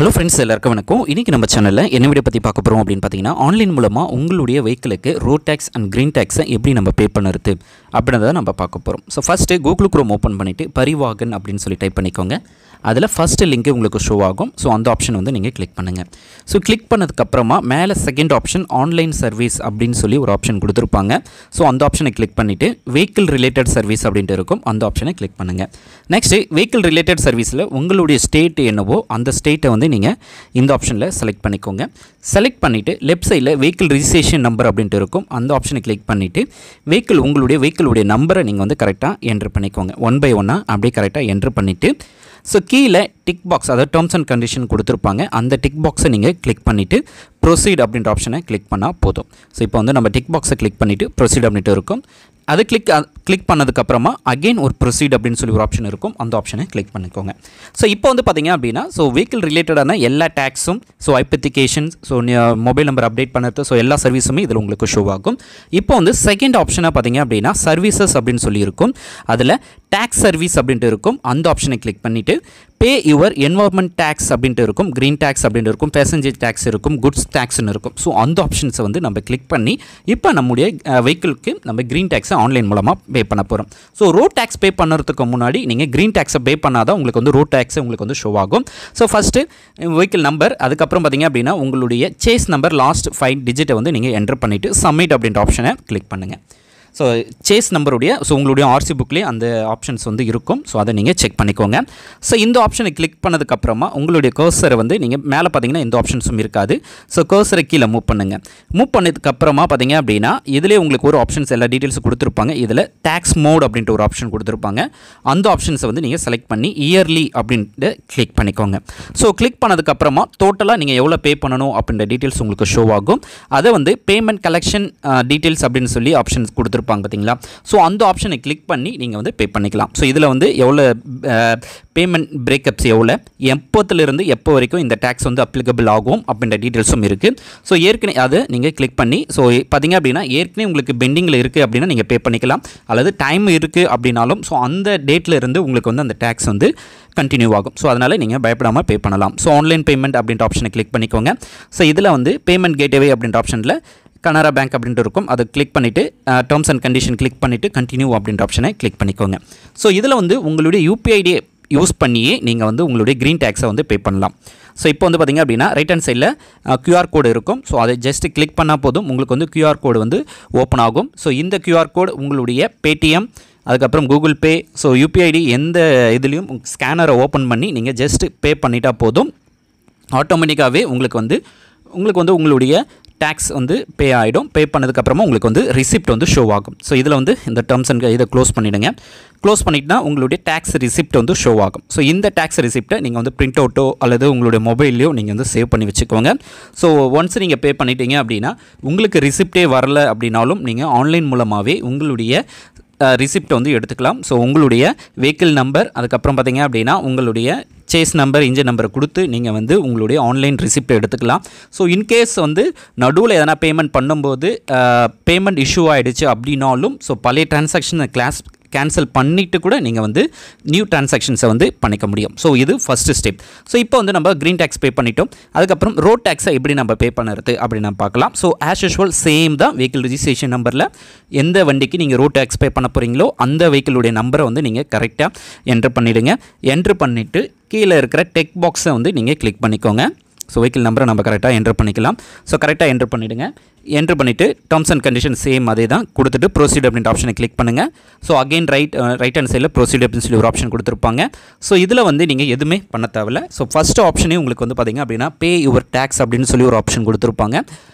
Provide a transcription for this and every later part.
Hello friends, எல்லாருக்கும் வணக்கம். இன்றைக்கி நம்ம சேனலில் என்ன வீடியோ பற்றி பார்க்க போகிறோம் அப்படின்னு பார்த்தீங்கன்னா, ஆன்லைன் மூலமாக உங்களுடைய வெஹிக்கிளுக்கு ரோட் டேக்ஸ் அண்ட் க்ரீன் டேக்ஸை எப்படி நம்ம பே பண்ணுறது அப்படின்றத நம்ம பார்க்க போகிறோம். So first Google chrome open பண்ணிவிட்டு பரிவாகன் அப்படின்னு சொல்லி டைப் பண்ணிக்கோங்க. அதில் ஃபஸ்ட்டு லிங்க்கு உங்களுக்கு ஷோ ஆகும். ஸோ அந்த ஆப்ஷன் வந்து நீங்கள் கிளிக் பண்ணுங்கள். ஸோ கிளிக் பண்ணதுக்கப்புறமா மேலே செகண்ட் ஆப்ஷன் ஆன்லைன் சர்வீஸ் அப்படின்னு சொல்லி ஒரு ஆப்ஷன் கொடுத்துருப்பாங்க. ஸோ அந்த ஆப்ஷனை கிளிக் பண்ணிவிட்டு வெஹிக்கிள் ரிலேட்டட் சர்வீஸ் அப்படின்ட்டு இருக்கும், அந்த ஆப்ஷனை கிளிக் பண்ணுங்கள். நெக்ஸ்ட்டு வெஹிக்கிள் ரிலேட்டட் சர்வீஸில் உங்களுடைய ஸ்டேட் என்னவோ அந்த ஸ்டேட்டை வந்து நீங்கள் இந்த ஆப்ஷனில் செலக்ட் பண்ணிக்கோங்க. செலக்ட் பண்ணிவிட்டு லெஃப்ட் சைடில் வெஹிக்கிள் ரிஜிஸ்ட்ரேஷன் நம்பர் அப்படின்ட்டு இருக்கும், அந்த ஆப்ஷனை கிளிக் பண்ணிவிட்டு உங்களுடைய வெஹிக்கிளுடைய நம்பரை நீங்கள் வந்து கரெக்டாக என்ட்ரு பண்ணிக்கோங்க. 1 by 1 அப்படியே கரெக்டாக என்ட்ரு பண்ணிவிட்டு ஸோ கீழே டிக் பாக்ஸ், அதாவது டேர்ம்ஸ் அண்ட் கண்டிஷன் கொடுத்துருப்பாங்க, அந்த டிக் பாக்ஸை நீங்கள் கிளிக் பண்ணிவிட்டு ப்ரொசீட் அப்படின்ற ஆப்ஷனை கிளிக் பண்ணால் போதும். ஸோ இப்போ வந்து நம்ம டிக் பாக்ஸை கிளிக் பண்ணிவிட்டு ப்ரொசீட் அப்படின்ட்டு இருக்கும். அது கிளிக் பண்ணதுக்கப்புறமா அகெயின் ஒரு ப்ரொசீட் அப்படின்னு சொல்லி ஒரு ஆப்ஷன் இருக்கும், அந்த ஆப்ஷனை கிளிக் பண்ணிக்கோங்க. ஸோ இப்போ வந்து பார்த்திங்க அப்படின்னா ஸோ வெஹிக்கிள் ரிலேட்டடான எல்லா டேக்ஸும், ஸோ ஐபெத்திகேஷன்ஸ், ஸோ மொபைல் நம்பர் அப்டேட் பண்ணுறது, ஸோ எல்லா சர்வீஸுமே இதில் உங்களுக்கு ஷோ ஆகும். இப்போ வந்து செகண்ட் ஆப்ஷனாக பார்த்திங்க அப்படின்னா சர்வீசஸ் அப்படின்னு சொல்லி இருக்கும், அதில் டேக்ஸ் சர்வீஸ் அப்படின்ட்டு இருக்கும், அந்த ஆப்ஷனை கிளிக் பண்ணிவிட்டு பே யுவர் என்வரன்மெண்ட் டேக்ஸ் அப்படின்ட்டு இருக்கும், க்ரீன் டேக்ஸ் அப்படின்ட்டு இருக்கும், பேசஞ்சர் டேக்ஸ் இருக்கும், குட்ஸ் டேக்ஸ்னு இருக்கும். ஸோ அந்த ஆப்ஷன்ஸை வந்து நம்ம கிளிக் பண்ணி இப்போ நம்முடைய வெஹிக்கிளுக்கு நம்ம க்ரீன் டேக்ஸை ஆன்லைன் மூலமாக பே பண்ண போகிறோம். ஸோ ரோட் டேக்ஸ் பே பண்ணுறதுக்கு முன்னாடி நீங்கள் க்ரீன் டேக்ஸை பே பண்ணாதான் உங்களுக்கு வந்து ரோட் டேக்ஸை உங்களுக்கு வந்து ஷோ ஆகும். ஸோ ஃபஸ்ட்டு வெஹிக்கிள் நம்பர், அதுக்கப்புறம் பார்த்திங்க அப்படின்னா உங்களுடைய சேஸ் நம்பர் லாஸ்ட் 5 டிஜிட்டை வந்து நீங்கள் என்ட்ரு பண்ணிவிட்டு சப்மிட் அப்படின்ற ஆப்ஷனை கிளிக் பண்ணுங்கள். ஸோ சேஸ் நம்பருடைய உங்களுடைய ஆர்சி புக்லேயே அந்த ஆப்ஷன்ஸ் வந்து இருக்கும். ஸோ அதை நீங்கள் செக் பண்ணிக்கோங்க. ஸோ இந்த ஆப்ஷனை கிளிக் பண்ணதுக்கப்புறமா உங்களுடைய கர்சரை வந்து நீங்கள் மேலே பார்த்தீங்கன்னா எந்த ஆப்ஷன்ஸும் இருக்காது. ஸோ கர்சரை கீழே மூவ் பண்ணுங்கள். மூவ் பண்ணதுக்கப்புறமா பார்த்தீங்க அப்படின்னா இதிலே உங்களுக்கு ஒரு ஆப்ஷன்ஸ் எல்லா டீட்டெயில்ஸும் கொடுத்துருப்பாங்க. இதில் டேக்ஸ் மோட் அப்படின்ட்டு ஒரு ஆப்ஷன் கொடுத்துருப்பாங்க, அந்த ஆப்ஷன்ஸை வந்து நீங்கள் செலக்ட் பண்ணி இயர்லி அப்படின்ட்டு கிளிக் பண்ணிக்கோங்க. ஸோ கிளிக் பண்ணதுக்கப்புறமா டோட்டலாக நீங்கள் எவ்வளோ பே பண்ணணும் அப்படின்ற டீட்டெயில்ஸ் உங்களுக்கு ஷோ ஆகும். அதை வந்து பேமெண்ட் கலெக்ஷன் டீட்டெயில்ஸ் அப்படின்னு சொல்லி ஆப்ஷன்ஸ் கொடுத்துருப்பாங்க பார்த்தீங்களா. ஸோ அந்த ஆப்ஷனை கிளிக் பண்ணி நீங்கள் வந்து பே பண்ணிக்கலாம். ஸோ இதில் வந்து எவ்வளோ பேமெண்ட் பிரேக்கப்ஸ், எவ்வளோ எப்போத்துலேருந்து எப்போ வரைக்கும் இந்த டேக்ஸ் வந்து அப்ளிகபிள் ஆகும் அப்படின்ற டீட்டெயில்ஸும் இருக்குது. ஸோ ஏற்கனவே அதை நீங்கள் கிளிக் பண்ணி ஸோ பார்த்தீங்க அப்படின்னா ஏற்கனவே உங்களுக்கு பெண்டிங்கில் இருக்குது அப்படின்னா நீங்கள் பே பண்ணிக்கலாம், அல்லது டைம் இருக்குது அப்படின்னாலும் ஸோ அந்த டேட்டில் இருந்து உங்களுக்கு வந்து அந்த டேக்ஸ் வந்து கண்டினியூ ஆகும். ஸோ அதனால் நீங்கள் பயப்படாமல் பே பண்ணலாம். ஸோ ஆன்லைன் பேமெண்ட் அப்படின்ற ஆப்ஷனை கிளிக் பண்ணிக்கோங்க. ஸோ இதில் வந்து பேமெண்ட் கேட்வே அப்படின்ற ஆப்ஷனில் கனரா பேங்க் அப்படின்ட்டு இருக்கும், அதை கிளிக் பண்ணிவிட்டு டேர்ம்ஸ் அண்ட் கண்டிஷன் கிளிக் பண்ணிவிட்டு கண்டினியூ அப்படின்ற ஆப்ஷனை கிளிக் பண்ணிக்கோங்க. ஸோ இதில் வந்து உங்களுடைய யூபிஐடியை யூஸ் பண்ணியே நீங்கள் வந்து உங்களுடைய க்ரீன் டேக்ஸை வந்து பே பண்ணலாம். ஸோ இப்போ வந்து பார்த்திங்க அப்படின்னா ரைட் ஹேண்ட் சைடில் QR கோடு இருக்கும். ஸோ அதை ஜஸ்ட் கிளிக் பண்ணால் போதும், உங்களுக்கு வந்து QR கோடு வந்து ஓப்பன் ஆகும். ஸோ இந்த QR கோடு உங்களுடைய பேடிஎம், அதுக்கப்புறம் கூகுள் பே, ஸோ யூபிஐடி எந்த இதுலேயும் ஸ்கேனரை ஓப்பன் பண்ணி நீங்கள் ஜஸ்ட் பே பண்ணிட்டா போதும், ஆட்டோமேட்டிக்காகவே உங்களுக்கு வந்து உங்களுடைய டேக்ஸ் வந்து பே ஆகிடும். பே பண்ணதுக்கப்புறமா உங்களுக்கு வந்து ரிசிப்ட் வந்து ஷோ ஆகும். ஸோ இதில் வந்து இந்த டேர்ம்ஸ் அண்ட் இதை க்ளோஸ் பண்ணிவிடுங்க. க்ளோஸ் பண்ணிட்டுனா உங்களுடைய டேக்ஸ் ரிசிப்ட் வந்து ஷோ ஆகும். ஸோ இந்த டேக்ஸ் ரிசிப்ட்டை நீங்கள் வந்து பிரிண்ட் அவுட்டோ அல்லது உங்களுடைய மொபைல்லையோ நீங்கள் வந்து சேவ் பண்ணி வச்சுக்கோங்க. ஸோ ஒன்ஸ் நீங்கள் பே பண்ணிட்டீங்க அப்படின்னா உங்களுக்கு ரிசிப்டே வரல அப்படின்னாலும் நீங்கள் ஆன்லைன் மூலமாகவே உங்களுடைய ரிசிப்ட் வந்து எடுத்துக்கலாம். ஸோ உங்களுடைய வெஹிக்கிள் நம்பர், அதுக்கப்புறம் பார்த்தீங்க அப்படின்னா உங்களுடைய சேஸ் நம்பர், இன்ஜின் நம்பரை கொடுத்து நீங்கள் வந்து உங்களுடைய ஆன்லைன் ரிசிப்ட் எடுத்துக்கலாம். ஸோ இன்கேஸ் வந்து நடுவில் எதனா பேமெண்ட் பண்ணும்போது பேமெண்ட் இஷ்யூ ஆகிடுச்சு அப்படின்னாலும் ஸோ பழைய டிரான்சாக்ஷனை கேன்சல் பண்ணிவிட்டு கூட நீங்கள் வந்து நியூ டிரான்சாக்ஷன்ஸை வந்து பண்ணிக்க முடியும். ஸோ இது ஃபஸ்ட்டு ஸ்டெப். ஸோ இப்போ வந்து நம்ம க்ரீன் டேக்ஸ் பே பண்ணிட்டோம். அதுக்கப்புறம் ரோட் டேக்ஸை எப்படி நம்ம பே பண்ணுறது அப்படின்னு நம்ம பார்க்கலாம். ஸோ ஆஸ் யூஷுவல் சேம் தான், வெஹிக்கிள் ரிஜிஸ்ட்ரேஷன் நம்பரில் எந்த வண்டிக்கு நீங்கள் ரோட் டேக்ஸ் பே பண்ண போகிறீங்களோ அந்த வெஹிக்கிளுடைய நம்பரை வந்து நீங்கள் கரெக்டாக என்ட்ரு பண்ணிவிடுங்க. என்ட்ரு பண்ணிவிட்டு கீழே இருக்கிற டெக் பாக்ஸை வந்து நீங்கள் கிளிக் பண்ணிக்கோங்க. ஸோ வெஹிக்கிள் நம்பரை நம்ம கரெக்டாக என்ட்ரு பண்ணிக்கலாம். ஸோ கரெக்டாக என்ட்ரு பண்ணிவிடுங்க. என்ட்ரு பண்ணிவிட்டு டேர்ம்ஸ் அண்ட் கண்டிஷன் சேம் அதே தான் கொடுத்துட்டு ப்ரொசீட் அப்படின்ற ஆப்ஷனை கிளிக் பண்ணுங்கள். ஸோ அகெயின் ரைட் ஹேண்ட் சைடில் ப்ரொசீட் அப்படின்னு சொல்லி ஒரு ஆப்ஷன் கொடுத்துருப்பாங்க. ஸோ இதில் வந்து நீங்கள் எதுவுமே பண்ண தேவையில்ல. ஸோ ஃபஸ்ட்டு ஆப்ஷனே உங்களுக்கு வந்து பார்த்திங்க அப்படின்னா பே யுவர் டேக்ஸ் அப்படின்னு சொல்லி ஒரு ஆப்ஷன் கொடுத்துருப்பாங்க,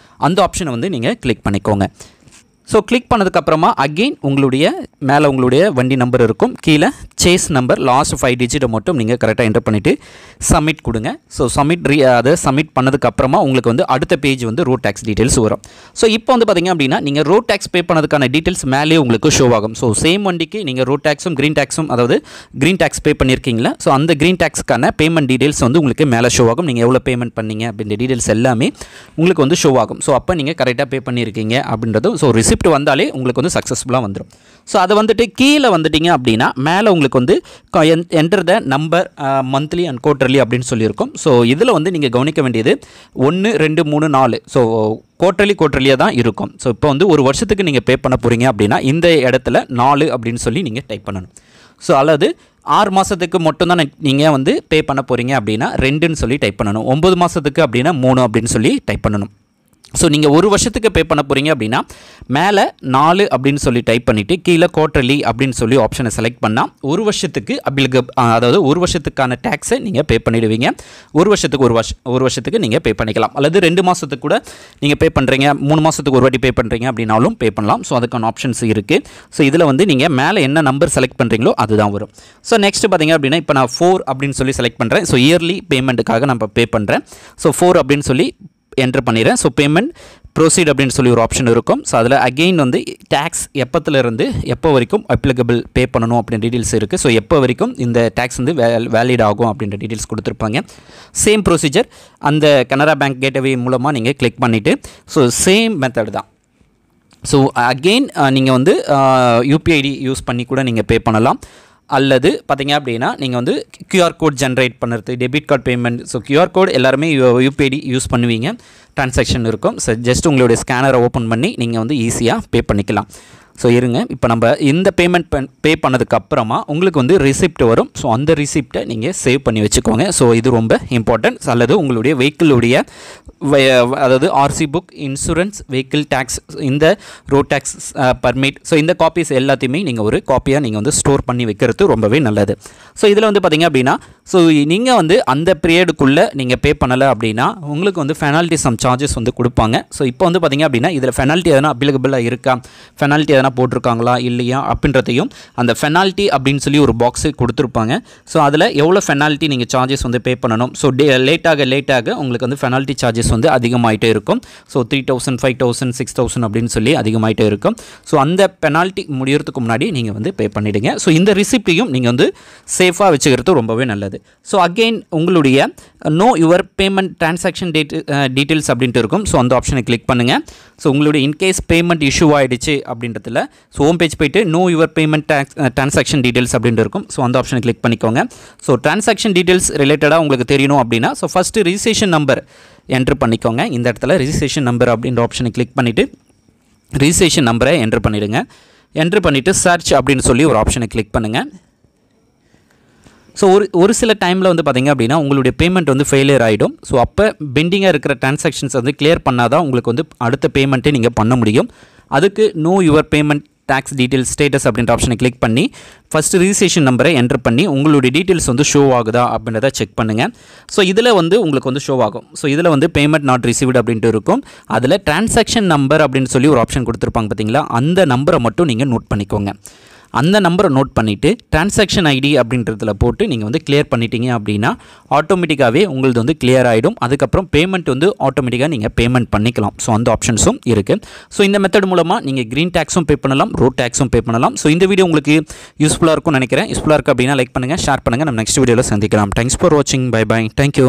அந்த ஆப்ஷனை வந்து நீங்கள் கிளிக் பண்ணிக்கோங்க. ஸோ கிளிக் பண்ணதுக்கப்புறமா அகெயின் உங்களுடைய மேலே உங்களுடைய வண்டி நம்பர் இருக்கும், கீழே சேஸ் நம்பர் லாஸ்ட் 5 டிஜிட்டை மட்டும் நீங்கள் கரெக்டாக என்டர் பண்ணிவிட்டு சப்மிட் கொடுங்க. ஸோ அதை சப்மிட் பண்ணதுக்கப்புறமா உங்களுக்கு வந்து அடுத்த பேஜ் வந்து ரோட் டேக்ஸ் டீட்டெயில்ஸ் வரும். ஸோ இப்போ வந்து பார்த்திங்க அப்படின்னா நீங்கள் ரோட் டேக்ஸ் பே பண்ணதுக்கான டீட்டெயில்ஸ் மேலே உங்களுக்கு ஷோ ஆகும். ஸோ சேம் வண்டிக்கு நீங்கள் ரோட் டேக்ஸும் க்ரீன் டேக்ஸும், அதாவது க்ரீன் டேக்ஸ் பே பண்ணியிருக்கீங்களா, ஸோ அந்த க்ரீன் டேக்ஸ்க்கான பேமெண்ட் டீட்டெயில்ஸ் வந்து உங்களுக்கு மேலே ஷோ ஆகும். நீங்கள் எவ்வளோ பேமெண்ட் பண்ணீங்க அப்படின்ற டீட்டெயில்ஸ் எல்லாமே உங்களுக்கு வந்து ஷோ ஆகும். ஸோ அப்போ நீங்கள் கரெக்டாக பே பண்ணியிருக்கீங்க அப்படின்றதும் ஸோ ரிசிப்ட் வந்தாலே உங்களுக்கு வந்து சக்ஸஸ்ஃபுல்லாக வந்துடும். ஸோ அதை வந்துட்டு கீழே வந்துட்டிங்க அப்படின்னா மேலே உங்களுக்கு உங்களுக்கு வந்து enter the number monthly and quarterly அப்படின்னு சொல்லியிருக்கோம். ஸோ இதில் வந்து நீங்கள் கவனிக்க வேண்டியது 1 2 3 4 ஸோ குவார்ட்டர்லியாக தான் இருக்கும். ஸோ இப்போ வந்து ஒரு வருஷத்துக்கு நீங்கள் பே பண்ண போகிறீங்க அப்படின்னா இந்த இடத்துல 4 அப்படின்னு சொல்லி நீங்கள் டைப் பண்ணணும். ஸோ அல்லது 6 மாதத்துக்கு மட்டும்தான் நீங்கள் வந்து பே பண்ண போகிறீங்க அப்படின்னா 2ன்னு சொல்லி டைப் பண்ணணும். 9 மாதத்துக்கு அப்படின்னா 3 அப்படின்னு சொல்லி டைப் பண்ணணும். ஸோ நீங்கள் ஒரு வருஷத்துக்கு பே பண்ண போகிறீங்க அப்படின்னா மேலே 4 அப்படின்னு சொல்லி டைப் பண்ணிவிட்டு கீழே குவார்ட்டர்லி அப்படின்னு சொல்லி ஆப்ஷனை செலக்ட் பண்ணால் ஒரு வருஷத்துக்கு அதாவது ஒரு வருஷத்துக்கான டேக்ஸை நீங்கள் பே பண்ணிடுவீங்க. ஒரு வருஷத்துக்கு நீங்கள் பே பண்ணிக்கலாம். அல்லது 2 மாதத்துக்கு கூட நீங்கள் பே பண்ணுறீங்க, 3 மாதத்துக்கு ஒரு வாட்டி பே பண்ணுறீங்க அப்படின்னாலும் பே பண்ணலாம். ஸோ அதுக்கான ஆப்ஷன்ஸ் இருக்குது. ஸோ இதில் வந்து நீங்கள் மேலே என்ன நம்பர் செலக்ட் பண்ணுறீங்களோ அதுதான் வரும். ஸோ நெக்ஸ்ட் பார்த்தீங்க அப்படின்னா இப்போ நான் 4 அப்படின்னு சொல்லி செலக்ட் பண்ணுறேன். ஸோ இயர்லி பேமெண்ட்டுக்காக நான் பே பண்ணுறேன். ஸோ 4 அப்படின்னு சொல்லி என்டர் பண்ணிடுறேன். ஸோ பேமெண்ட் ப்ரொசீட் அப்படின்னு சொல்லி ஒரு ஆப்ஷன் இருக்கும். ஸோ அதில் அகெயின் வந்து டேக்ஸ் எப்போத்துலேருந்து எப்போ வரைக்கும் அப்ளிகபிள் பே பண்ணணும் அப்படின்ற டீட்டெயில்ஸ் இருக்குது. ஸோ எப்போ வரைக்கும் இந்த டேக்ஸ் வந்து வேலிட் ஆகும் அப்படின்ற டீட்டெயில்ஸ் கொடுத்துருப்பாங்க. சேம் ப்ரொசீஜர் அந்த கனரா பேங்க் கேட்வே மூலமாக நீங்கள் கிளிக் பண்ணிவிட்டு ஸோ சேம் மெத்தட் தான். ஸோ அகெயின் நீங்கள் வந்து யூபிஐடி யூஸ் பண்ணி கூட நீங்கள் பே பண்ணலாம். அல்லது பார்த்தீங்க அப்படின்னா நீங்கள் வந்து QR கோட் ஜென்ரேட் பண்ணுறது, debit card payment. So QR code எல்லாருமே யூபிஐடி யூஸ் பண்ணுவீங்க, ட்ரான்சாக்ஷன் இருக்கும். ஸோ ஜஸ்ட் உங்களுடைய ஸ்கேனரை ஓப்பன் பண்ணி நீங்கள் வந்து ஈஸியாக பே பண்ணிக்கலாம். ஸோ இருங்க, இப்போ நம்ம இந்த பேமெண்ட் பே பண்ணதுக்கப்புறமா உங்களுக்கு வந்து ரிசிப்ட் வரும். ஸோ அந்த ரிசிப்டை நீங்கள் சேவ் பண்ணி வச்சுக்கோங்க. ஸோ இது ரொம்ப இம்பார்ட்டன்ட். அல்லது உங்களுடைய வெஹிக்கிளுடைய அதாவது RC book, insurance, vehicle tax, இந்த ரோட் டேக்ஸ் பர்மிட், ஸோ இந்த காப்பீஸ் எல்லாத்தையுமே நீங்கள் ஒரு காப்பியாக நீங்கள் வந்து ஸ்டோர் பண்ணி வைக்கிறது ரொம்பவே நல்லது. ஸோ இதில் வந்து பார்த்திங்க அப்படின்னா ஸோ நீங்கள் வந்து அந்த பீரியடுக்குள்ளே நீங்கள் பே பண்ணலை அப்படின்னா உங்களுக்கு வந்து பெனால்ட்டி சம் சார்ஜஸ் வந்து கொடுப்பாங்க. ஸோ இப்போ வந்து பார்த்திங்க அப்படின்னா இதில் பெனால்ட்டி எதனா அப்ளிகபிளாக இருக்கா, பெனால்ட்டி எதனா போட்டிருக்காங்களா இல்லையா அப்படின்றதையும் அந்த பெனால்ட்டி அப்படின்னு சொல்லி ஒரு பாக்ஸு கொடுத்துருப்பாங்க. ஸோ அதில் எவ்வளோ பெனால்ட்டி நீங்கள் சார்ஜஸ் வந்து பே பண்ணணும். ஸோ லேட்டாக உங்களுக்கு வந்து பெனால்ட்டி சார்ஜஸ் வந்து அதிகமாகிட்டே இருக்கும். ஸோ 3000 5000 6000 அப்படின்னு சொல்லி அதிகமாகிட்டே இருக்கும். ஸோ அந்த பெனால்ட்டி முடியறதுக்கு முன்னாடி நீங்கள் வந்து பே பண்ணிவிடுங்க. ஸோ இந்த ரிசிப்டையும் நீங்கள் வந்து சேஃபாக வச்சுக்கிறது ரொம்பவே நல்லது. ஸோ அகெயின் உங்களுடைய no your payment transaction details அப்படின்ட்டு இருக்கும். ஸோ அந்த ஆப்ஷனை கிளிக் பண்ணுங்கள். ஸோ உங்களுடைய இன்கேஸ் பேமெண்ட் இஷ்யூ ஆகிடுச்சு அப்படின்றதுல ஸோ ஹோம் பேஜ் போய்ட்டு no your payment transaction details அப்படின்ட்டு இருக்கும். ஸோ அந்த ஆப்ஷனை கிளிக் பண்ணிக்கோங்க. ஸோ டிரான்சாக்ஷன் டீட்டெயில்ஸ் ரிலேட்டடாக உங்களுக்கு தெரியணும் அப்படின்னா so first registration number enter பண்ணிக்கோங்க. இந்த இடத்துல ரிஜிஸ்ட்ரேஷன் நம்பர் அப்படின்ற ஆப்ஷனை கிளிக் பண்ணிவிட்டு ரிஜிஸ்ட்ரேஷன் நம்பரை என்ட்ரு பண்ணிவிடுங்க. என்ட்ரு பண்ணிவிட்டு சர்ச் அப்படின்னு சொல்லி ஒரு ஆப்ஷனை கிளிக் பண்ணுங்கள். ஸோ ஒரு சில டைமில் வந்து பார்த்திங்க அப்படின்னா உங்களுடைய பேமெண்ட் வந்து ஃபெயிலியர் ஆகிடும். ஸோ அப்போ பெண்டிங்காக இருக்கிற டிரான்சாக்ஷன்ஸ் வந்து கிளியர் பண்ணால் தான் உங்களுக்கு வந்து அடுத்த பேமெண்ட்டே நீங்கள் பண்ண முடியும். அதுக்கு know your payment tax details status அப்படின்ற ஆப்ஷனை கிளிக் பண்ணி ஃபஸ்ட்டு ரிஜிஸ்ட்ரேஷன் நம்பரை என்ட்ரு பண்ணி உங்களுடைய டீட்டெயில்ஸ் வந்து ஷோ ஆகுதா அப்படின்றத செக் பண்ணுங்கள். ஸோ இதில் வந்து உங்களுக்கு வந்து ஷோ ஆகும். ஸோ இதில் வந்து பேமெண்ட் நாட் ரிசீவ்டு அப்படின்ட்டு இருக்கும். அதில் டிரான்சாக்ஷன் நம்பர் அப்படின்னு சொல்லி ஒரு ஆப்ஷன் கொடுத்துருப்பாங்க பார்த்தீங்களா, அந்த நம்பரை மட்டும் நீங்கள் நோட் பண்ணிக்கோங்க. அந்த நம்பரை நோட் பண்ணிவிட்டு டிரான்சாக்ஷன் ஐடி அப்படின்றதில் போட்டு நீங்கள் வந்து கிளியர் பண்ணிட்டீங்க அப்படின்னா ஆட்டோமேட்டிக்காகவே உங்களது வந்து கிளியர் ஆகிடும். அதுக்கப்புறம் பேமெண்ட் வந்து ஆட்டோமேட்டிக்காக நீங்கள் பேமெண்ட் பண்ணிக்கலாம். ஸோ அந்த ஆப்ஷன்ஸும் இருக்குது. ஸோ இந்த மெத்தட் மூலமாக நீங்கள் க்ரீன் டேக்ஸும் பே பண்ணலாம், ரோட் டேக்ஸும் பே பண்ணலாம். ஸோ இந்த வீடியோ உங்களுக்கு யூஸ்ஃபுல்லாக இருக்கும்னு நினைக்கிறேன். யூஸ்ஃபுல்லாக இருக்குது அப்படின்னா லைக் பண்ணுங்கள், ஷேர் பண்ணுங்கள். நம்ம நெக்ஸ்ட் வீடியோவில் சந்திக்கலாம். தேங்க்ஸ் ஃபார் வாட்சிங். Bye bye. தேங்க்யூ.